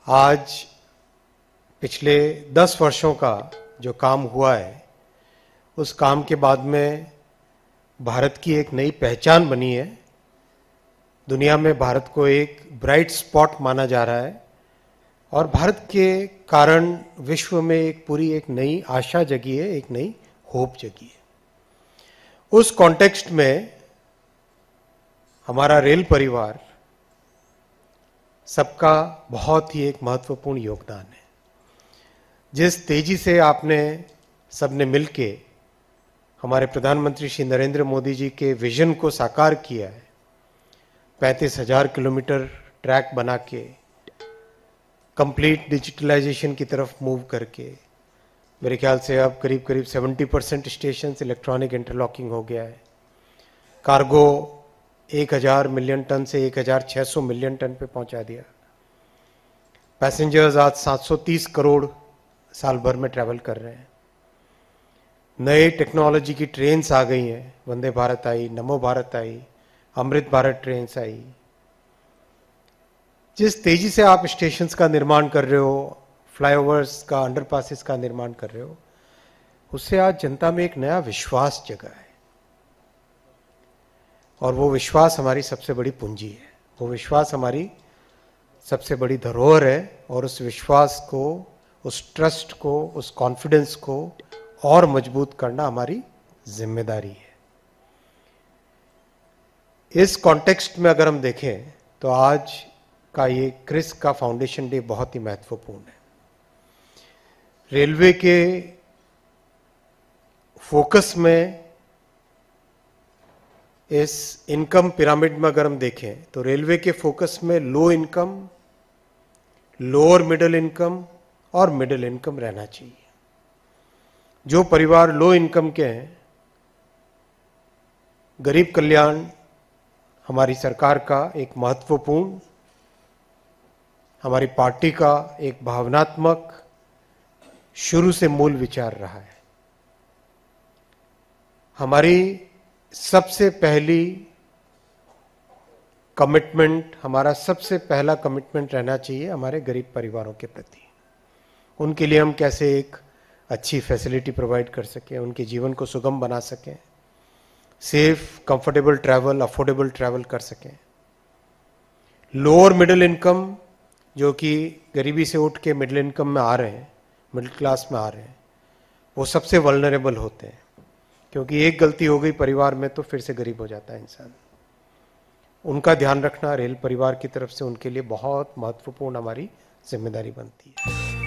आज पिछले 10 वर्षों का जो काम हुआ है, उस काम के बाद में भारत की एक नई पहचान बनी है। दुनिया में भारत को एक ब्राइट स्पॉट माना जा रहा है और भारत के कारण विश्व में एक नई आशा जगी है, एक नई होप जगी है। उस कॉन्टेक्स्ट में हमारा रेल परिवार सबका बहुत ही एक महत्वपूर्ण योगदान है। जिस तेजी से आपने सबने मिलके हमारे प्रधानमंत्री श्री नरेंद्र मोदी जी के विजन को साकार किया है, 35,000 किलोमीटर ट्रैक बना के कंप्लीट डिजिटलाइजेशन की तरफ मूव करके मेरे ख्याल से अब करीब 70% स्टेशन इलेक्ट्रॉनिक इंटरलॉकिंग हो गया है। कार्गो 1,000 मिलियन टन से 1,600 मिलियन टन पे पहुंचा दिया। पैसेंजर्स आज 730 करोड़ साल भर में ट्रैवल कर रहे हैं। नए टेक्नोलॉजी की ट्रेन्स आ गई हैं, वंदे भारत आई, नमो भारत आई, अमृत भारत ट्रेन्स आई। जिस तेजी से आप स्टेशंस का निर्माण कर रहे हो, फ्लाईओवर्स का, अंडरपासेस का निर्माण कर रहे हो, उससे आज जनता में एक नया विश्वास जगा है और वो विश्वास हमारी सबसे बड़ी पूंजी है, वो विश्वास हमारी सबसे बड़ी धरोहर है। और उस विश्वास को, उस ट्रस्ट को, उस कॉन्फिडेंस को और मजबूत करना हमारी जिम्मेदारी है। इस कॉन्टेक्स्ट में अगर हम देखें तो आज का ये क्रिस का फाउंडेशन डे बहुत ही महत्वपूर्ण है। रेलवे के फोकस में, इस इनकम पिरामिड में अगर हम देखें तो रेलवे के फोकस में low income, lower middle income और मिडिल इनकम रहना चाहिए। जो परिवार लो इनकम के हैं, गरीब कल्याण हमारी सरकार का एक महत्वपूर्ण, हमारी पार्टी का एक भावनात्मक शुरू से मूल विचार रहा है। हमारी सबसे पहली कमिटमेंट, हमारा सबसे पहला कमिटमेंट रहना चाहिए हमारे गरीब परिवारों के प्रति। उनके लिए हम कैसे एक अच्छी फैसिलिटी प्रोवाइड कर सकें, उनके जीवन को सुगम बना सकें, safe, comfortable travel, affordable travel कर सकें। लोअर मिडिल इनकम, जो कि गरीबी से उठ के मिडिल इनकम में आ रहे हैं, मिडिल क्लास में आ रहे हैं, वो सबसे वल्नरेबल होते हैं, क्योंकि एक गलती हो गई परिवार में तो फिर से गरीब हो जाता है इंसान। उनका ध्यान रखना रेल परिवार की तरफ से उनके लिए बहुत महत्वपूर्ण हमारी जिम्मेदारी बनती है।